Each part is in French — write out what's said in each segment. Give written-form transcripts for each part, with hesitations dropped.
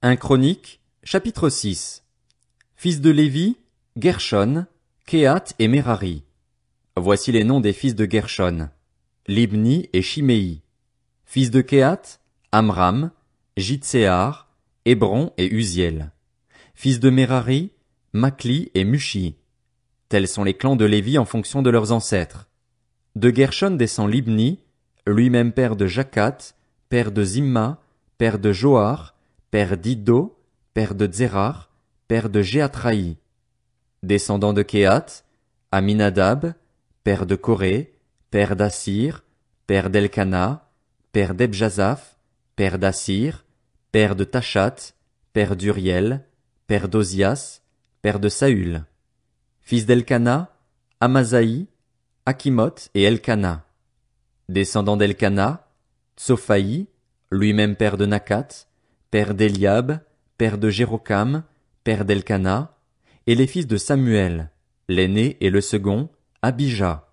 1 Chronique, chapitre 6. Fils de Lévi, Gershon, Kehath et Merari. Voici les noms des fils de Gershon. Libni et Shimei. Fils de Kehath, Amram, Jitséar, Hébron et Uziel. Fils de Merari, Makli et Mushi. Tels sont les clans de Lévi en fonction de leurs ancêtres. De Gershon descend Libni, lui-même père de Jakat, père de Zimma, père de Joar, père d'Iddo, père de Zérar, père de Jéatraï. Descendant de Kehath, Aminadab, père de Coré, père d'Assir, père d'Elkana, père d'Ebjasaph, père d'Assir, père de Tachat, père d'Uriel, père d'Ozias, père de Saül. Fils d'Elkana, Amasaï, Akimoth et Elkana. Descendant d'Elkana, Tsophaï, lui-même père de Nakat, père d'Eliab, père de Jérokam, père d'Elkana, et les fils de Samuel, l'aîné et le second, Abija.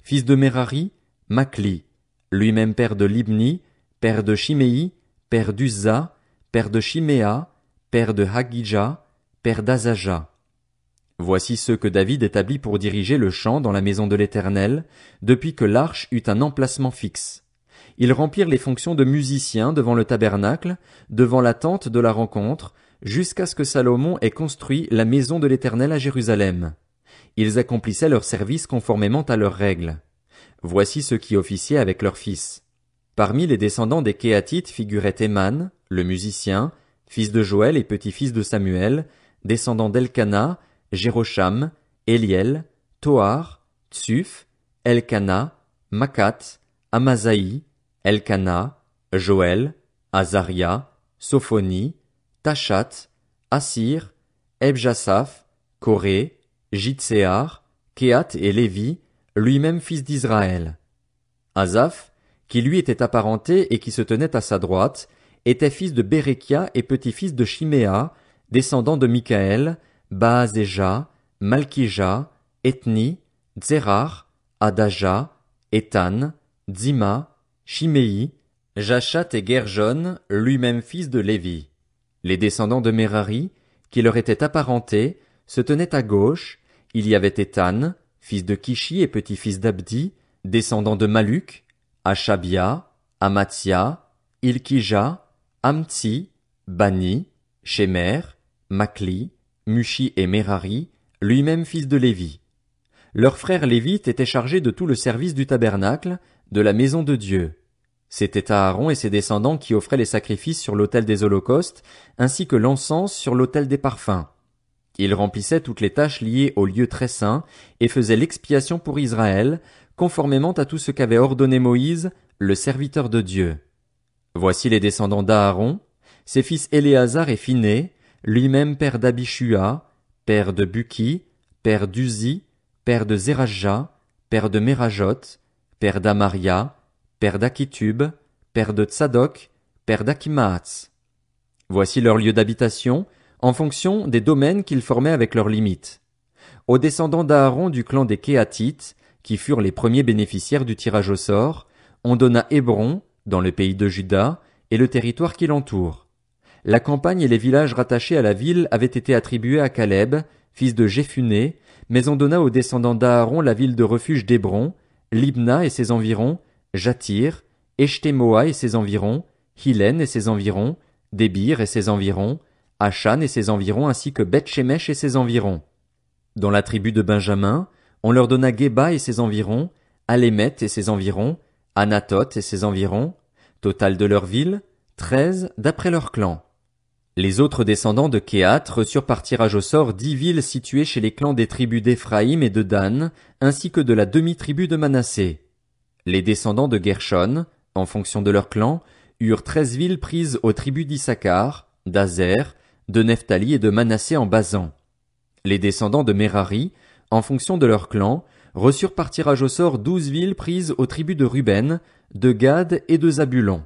Fils de Merari, Makli, lui-même père de Libni, père de Shimei, père d'Uzza, père de Shiméa, père de Hagija, père d'Azaja. Voici ceux que David établit pour diriger le chant dans la maison de l'Éternel, depuis que l'arche eut un emplacement fixe. Ils remplirent les fonctions de musiciens devant le tabernacle, devant la tente de la rencontre, jusqu'à ce que Salomon ait construit la maison de l'Éternel à Jérusalem. Ils accomplissaient leur service conformément à leurs règles. Voici ceux qui officiaient avec leurs fils. Parmi les descendants des Kéhathites figurait Éman, le musicien, fils de Joël et petit-fils de Samuel, descendant d'Elkana, Jérosham, Éliel, Toar, Tsuf, Elkana, Makat, Amasaï, Elkana, Joël, Azaria, Sophonie, Tachat, Assir, Ebjasaph, Coré, Jitséar, Kehath et Lévi, lui-même fils d'Israël. Asaph, qui lui était apparenté et qui se tenait à sa droite, était fils de Bérékia et petit-fils de Shiméa, descendant de Michaël, Baazéja, Malkija, Ethni, Zérar, Adaja, Étan, Dzima, Shimei, Jachat et Gershon, lui-même fils de Lévi. Les descendants de Merari, qui leur étaient apparentés, se tenaient à gauche. Il y avait Étan, fils de Kishi et petit-fils d'Abdi, descendant de Maluk, Achabia, Amatia, Ilkija, Amtsi, Bani, Shemer, Makli, Mushi et Merari, lui-même fils de Lévi. Leurs frères lévites étaient chargés de tout le service du tabernacle, de la maison de Dieu. C'était Aaron et ses descendants qui offraient les sacrifices sur l'autel des holocaustes, ainsi que l'encens sur l'autel des parfums. Ils remplissaient toutes les tâches liées au lieu très saint et faisaient l'expiation pour Israël, conformément à tout ce qu'avait ordonné Moïse, le serviteur de Dieu. Voici les descendants d'Aaron, ses fils Éléazar et Phiné, lui-même père d'Abishua, père de Buki, père d'Uzi, père de Zérajah, père de Merajot, père d'Amaria, père d'Akitub, père de Tsadok, père d'Akimaatz. Voici leur lieu d'habitation, en fonction des domaines qu'ils formaient avec leurs limites. Aux descendants d'Aaron du clan des Kéhathites, qui furent les premiers bénéficiaires du tirage au sort, on donna Hébron, dans le pays de Juda, et le territoire qui l'entoure. La campagne et les villages rattachés à la ville avaient été attribués à Caleb, fils de Jéphuné, mais on donna aux descendants d'Aaron la ville de refuge d'Hébron, Libna et ses environs, Jatir, Eshtemoa et ses environs, Hilen et ses environs, Débir et ses environs, Achan et ses environs ainsi que Beth-Shemesh et ses environs. Dans la tribu de Benjamin, on leur donna Geba et ses environs, Alémet et ses environs, Anatoth et ses environs, total de leurs villes, 13 d'après leur clan. Les autres descendants de Kehath reçurent par tirage au sort 10 villes situées chez les clans des tribus d'Éphraïm et de Dan, ainsi que de la demi-tribu de Manassé. Les descendants de Gershon, en fonction de leur clan, eurent 13 villes prises aux tribus d'Issachar, d'Azer, de Nephtali et de Manassé en Basan. Les descendants de Merari, en fonction de leur clan, reçurent par tirage au sort 12 villes prises aux tribus de Ruben, de Gad et de Zabulon.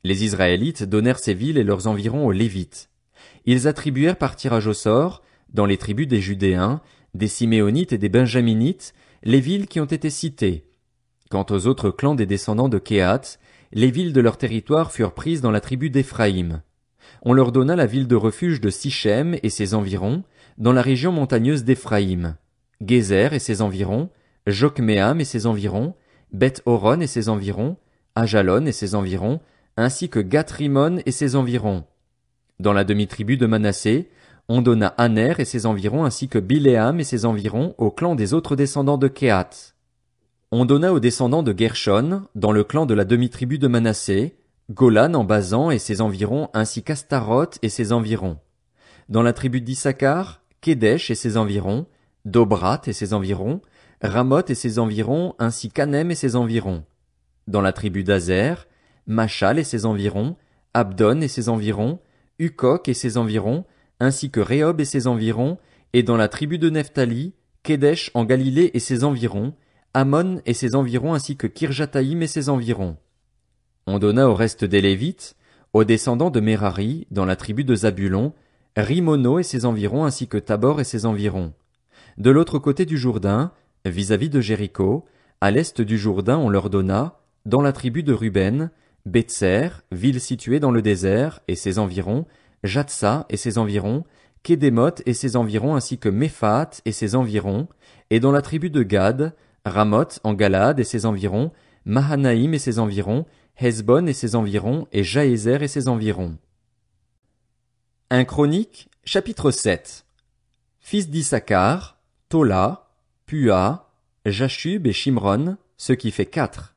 Les Israélites donnèrent ces villes et leurs environs aux Lévites. Ils attribuèrent par tirage au sort, dans les tribus des Judéens, des Siméonites et des Benjaminites, les villes qui ont été citées. Quant aux autres clans des descendants de Kehath, les villes de leur territoire furent prises dans la tribu d'Éphraïm. On leur donna la ville de refuge de Sichem et ses environs, dans la région montagneuse d'Éphraïm, Gézer et ses environs, Jokméam et ses environs, Beth-Horon et ses environs, Ajalon et ses environs, ainsi que Gath-Rimon et ses environs. Dans la demi-tribu de Manassé, on donna Aner et ses environs ainsi que Biléam et ses environs au clan des autres descendants de Kehath. On donna aux descendants de Gershon, dans le clan de la demi-tribu de Manassé, Golan en Basan et ses environs ainsi qu'Astaroth et ses environs. Dans la tribu d'Issachar, Kédesh et ses environs, Dobrat et ses environs, Ramoth et ses environs ainsi qu'Anem et ses environs. Dans la tribu d'Azer, Machal et ses environs, Abdon et ses environs, Ukok et ses environs, ainsi que Rehob et ses environs, et dans la tribu de Nephtali, Kédesh en Galilée et ses environs, Ammon et ses environs ainsi que Kirjataïm et ses environs. On donna au reste des Lévites, aux descendants de Merari, dans la tribu de Zabulon, Rimono et ses environs ainsi que Tabor et ses environs. De l'autre côté du Jourdain, vis-à-vis de Jéricho, à l'est du Jourdain on leur donna, dans la tribu de Ruben, Bétser, ville située dans le désert, et ses environs, Jatsa et ses environs, Kédémoth et ses environs ainsi que Méphaat et ses environs, et dans la tribu de Gad, Ramoth en Galade et ses environs, Mahanaïm et ses environs, Hesbon et ses environs, et Jaézer et ses environs. 1 Chronique, chapitre 7. Fils d'Issachar, Tola, Pua, Jashub et Shimron, ce qui fait 4.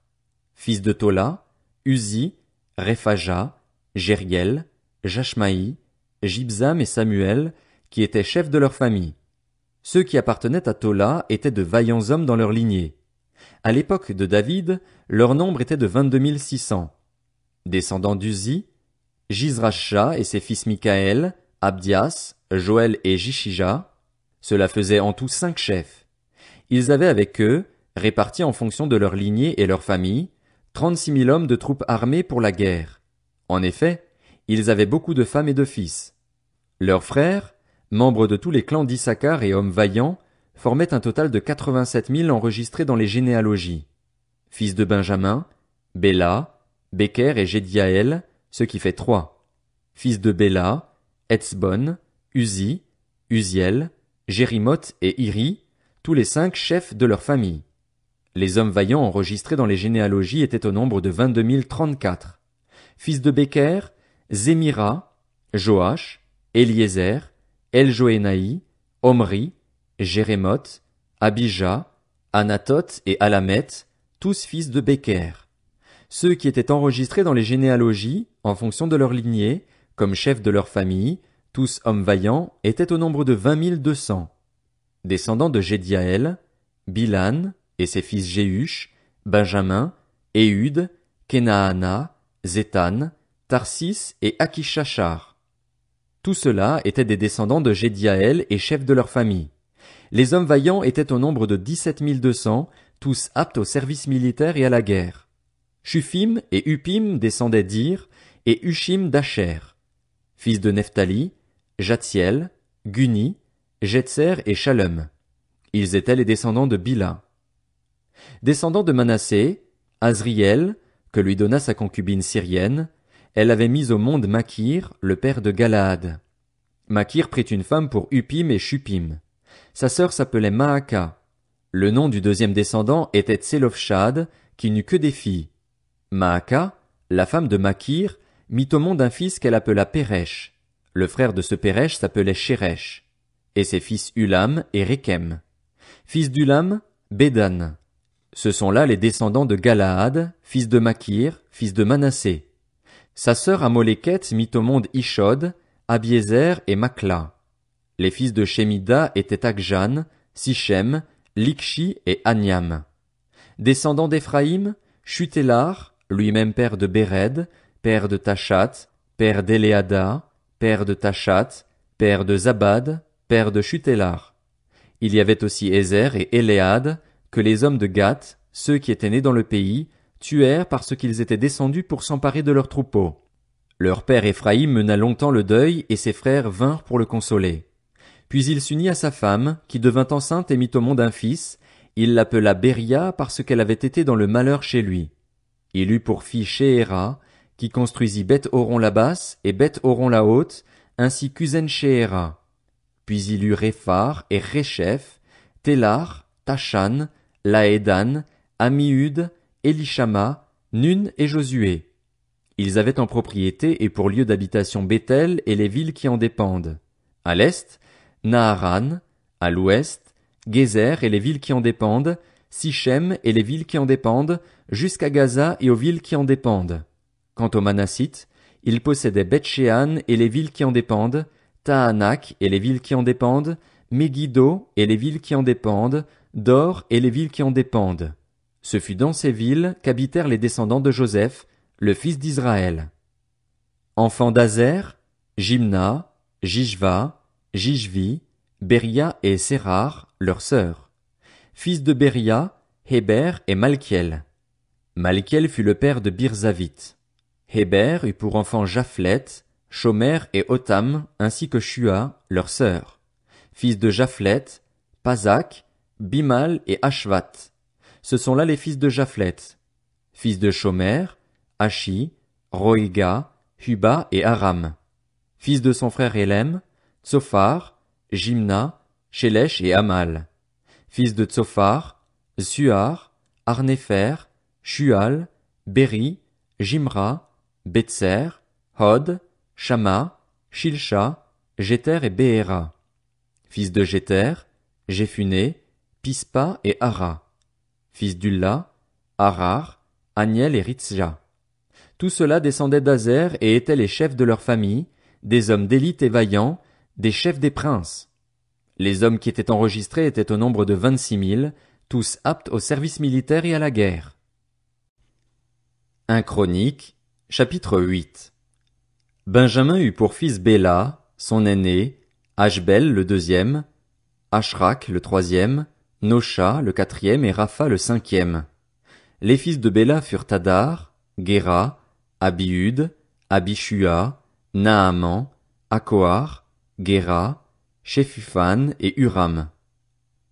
Fils de Tola, Uzi, Rephaja, Jériel, Jashmaï, Jibzam et Samuel, qui étaient chefs de leur famille. Ceux qui appartenaient à Tola étaient de vaillants hommes dans leur lignée. À l'époque de David, leur nombre était de 22 600. Descendants d'Uzi, Jizrasha et ses fils Mikaël, Abdias, Joël et Jishija. Cela faisait en tout 5 chefs. Ils avaient avec eux, répartis en fonction de leur lignée et leur famille, 36 000 hommes de troupes armées pour la guerre. En effet, ils avaient beaucoup de femmes et de fils. Leurs frères, membres de tous les clans d'Issachar et hommes vaillants, formaient un total de 87 000 enregistrés dans les généalogies. Fils de Benjamin, Béla, Béker et Jédiaël, ce qui fait 3. Fils de Béla, Etzbon, Uzi, Uziel, Jérimoth et Iri, tous les 5 chefs de leur famille. Les hommes vaillants enregistrés dans les généalogies étaient au nombre de 22 034. Fils de Béker, Zémira, Joach, Eliezer, Eljoénaï, Omri, Jérémoth, Abijah, Anathoth et Alameth, tous fils de Béker. Ceux qui étaient enregistrés dans les généalogies, en fonction de leur lignée, comme chefs de leur famille, tous hommes vaillants, étaient au nombre de 20 200. Descendants de Jédiaël, Bilan et ses fils Jéhush, Benjamin, Éhud, Kenaana, Zétan, Tarsis et Akishachar. Tout cela étaient des descendants de Jédiaël et chefs de leur famille. Les hommes vaillants étaient au nombre de 17 200, tous aptes au service militaire et à la guerre. Shuphim et Upim descendaient d'Ir, et Ushim d'Asher. Fils de Nephtali, Jatziel, Guni, Jetser et Shalom. Ils étaient les descendants de Bila. Descendants de Manassé, Azriel, que lui donna sa concubine syrienne, elle avait mis au monde Makir, le père de Galaad. Makir prit une femme pour Upim et Shupim. Sa sœur s'appelait Maaka. Le nom du deuxième descendant était Tselofshad, qui n'eut que des filles. Maaka, la femme de Makir, mit au monde un fils qu'elle appela Péresh. Le frère de ce Péresh s'appelait Sheresh. Et ses fils Ulam et Rekem. Fils d'Ulam, Bédan. Ce sont là les descendants de Galaad, fils de Makir, fils de Manassé. Sa sœur Amoléketh mit au monde Ishod, Abiézer et Makla. Les fils de Shemida étaient Akjan, Sichem, Likshi et Aniam. Descendants d'Éphraïm, Shuthelar, lui-même père de Béred, père de Tachat, père d'Éléada, père de Tachat, père de Zabad, père de Shuthelar. Il y avait aussi Ézer et Éléad, que les hommes de Gath, ceux qui étaient nés dans le pays, tuèrent parce qu'ils étaient descendus pour s'emparer de leurs troupeaux. Leur père Éphraïm mena longtemps le deuil et ses frères vinrent pour le consoler. Puis il s'unit à sa femme, qui devint enceinte et mit au monde un fils. Il l'appela Béria parce qu'elle avait été dans le malheur chez lui. Il eut pour fille Shehéra, qui construisit Beth-Horon la basse et Beth-Horon la haute, ainsi qu'Uzen-Shehéra. Puis il eut Réphar et Réchef, Télar, Tachan, Laédan, Amihud, Élishama, Nun et Josué. Ils avaient en propriété et pour lieu d'habitation Béthel et les villes qui en dépendent. À l'est, Naharan, à l'ouest, Gézer et les villes qui en dépendent, Sichem et les villes qui en dépendent, jusqu'à Gaza et aux villes qui en dépendent. Quant aux Manassites, ils possédaient Beth-Shean et les villes qui en dépendent, Tahanak et les villes qui en dépendent, Megiddo et les villes qui en dépendent, Dor et les villes qui en dépendent. Ce fut dans ces villes qu'habitèrent les descendants de Joseph, le fils d'Israël. Enfants d'Azer, Jimna, Jishva, Jishvi, Beria et Sérar, leurs sœurs. Fils de Beria, Héber et Malkiel. Malkiel fut le père de Birzavit. Héber eut pour enfants Japhlet, Shomer et Otam, ainsi que Shua, leurs sœurs. Fils de Japhlet, Pazak, Bimal et Ashvat. Ce sont là les fils de Japhlet. Fils de Shomer, Ashi, Roïga, Huba et Aram. Fils de son frère Élem, Tsophar, Jimna, Shélech et Amal. Fils de Tsophar, Suar, Arnépher, Shual, Béri, Jimra, Betser, Hod, Shama, Shilsha, Jéter et Béhéra. Fils de Jéter, Jéphuné, Pispa et Ara. Fils d'Ulla, Arar, Aniel et Ritzja. Tout cela descendait d'Azer et étaient les chefs de leur famille, des hommes d'élite et vaillants, des chefs des princes. Les hommes qui étaient enregistrés étaient au nombre de 26 000, tous aptes au service militaire et à la guerre. 1 Chronique, chapitre 8. Benjamin eut pour fils Béla, son aîné, Ashbel le deuxième, Ashrak le troisième, Nosha le quatrième et Rapha le cinquième. Les fils de Béla furent Hadar, Géra, Abihud, Abishua, Naaman, Akoar, Géra, Shephupham et Huram.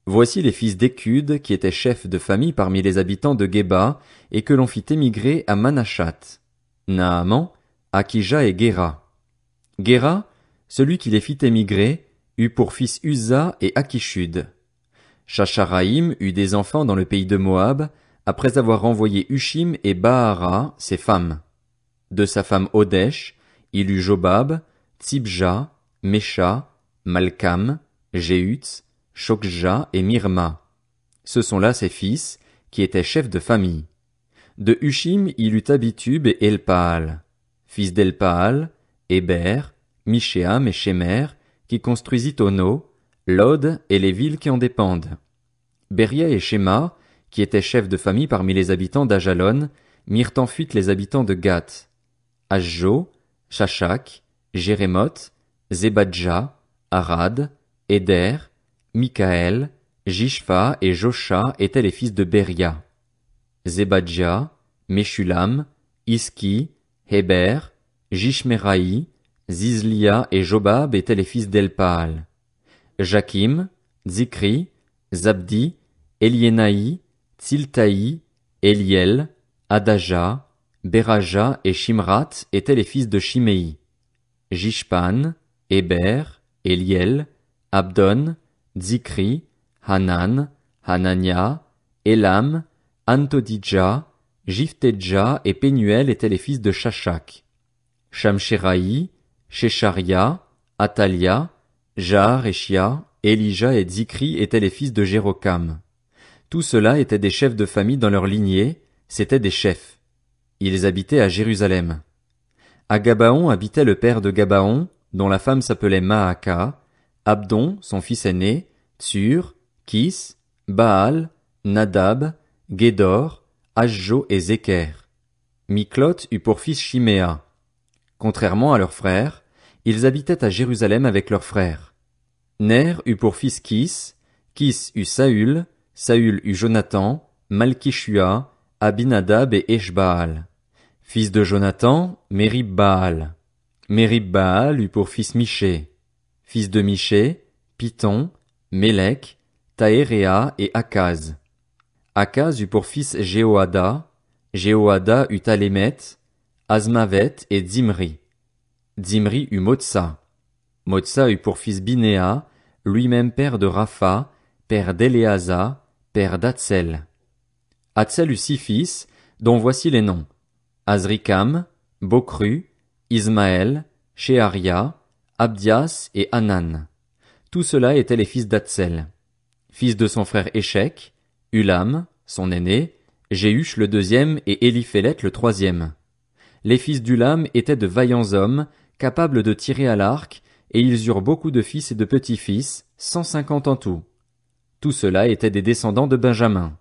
Voici les fils d'Écud qui étaient chefs de famille parmi les habitants de Géba et que l'on fit émigrer à Manashat. Naaman, Akija et Géra. Géra, celui qui les fit émigrer, eut pour fils Uza et Akishud. Shacharaïm eut des enfants dans le pays de Moab, après avoir renvoyé Hushim et Baara, ses femmes. De sa femme Odesh, il eut Jobab, Tsibja, Mesha, Malkam, Jéhutz, Shokja et Mirma. Ce sont là ses fils, qui étaient chefs de famille. De Hushim il eut Abitub et Elpaal. Fils d'Elpaal, Héber, Mishéam et Shemer, qui construisit Ono, Lod et les villes qui en dépendent. Beria et Shema, qui étaient chefs de famille parmi les habitants d'Ajalon, mirent en fuite les habitants de Gath. Ashjo, Shashak, Jérémoth, Zebadja, Arad, Éder, Mikaël, Jishpha et Josha étaient les fils de Beria. Zebadja, Meshulam, Iski, Héber, Jishmeraï, Zizlia et Jobab étaient les fils d'Elpaal. Jakim, Zikri, Zabdi, Eliénaï, Tsiltaï, Eliel, Adaja, Beraja et Shimrat étaient les fils de Shimei. Jishpan, Héber, Eliel, Abdon, Zikri, Hanan, Hanania, Elam, Antodija, Jiftedja et Pénuel étaient les fils de Shashak. Shamsheraï, Shesharia, Atalia, Jaar et Shia, Elija et Zikri étaient les fils de Jérokam. Tout cela étaient des chefs de famille dans leur lignée, c'étaient des chefs. Ils habitaient à Jérusalem. À Gabaon habitait le père de Gabaon, dont la femme s'appelait Maaka, Abdon, son fils aîné, Tsur, Kis, Baal, Nadab, Gédor, Ashjo et Zéker. Miklot eut pour fils Shiméa. Contrairement à leurs frères, ils habitaient à Jérusalem avec leurs frères. Ner eut pour fils Kis, Kis eut Saül, Saül eut Jonathan, Malkishua, Abinadab et Eshbaal. Fils de Jonathan, Merib-Baal. Merib-Baal eut pour fils Miché. Fils de Miché, Piton, Mélec, Taéréa et Akaz. Akaz eut pour fils Jéhoada, Jéhoada eut Alémet, Azmavet et Zimri. Zimri eut Motsa. Motsa eut pour fils Binéa, lui-même père de Rapha, père d'Éléasa, père d'Atsel. Atsel eut 6 fils, dont voici les noms. Azrikam, Bokru, Ismaël, Sheharia, Abdias et Hanan. Tout cela étaient les fils d'Atsel. Fils de son frère Échec, Ulam, son aîné, Jéhush le deuxième et Éliphélet le troisième. Les fils d'Ulam étaient de vaillants hommes, capables de tirer à l'arc, et ils eurent beaucoup de fils et de petits-fils, 150 en tout. Tout cela étaient des descendants de Benjamin.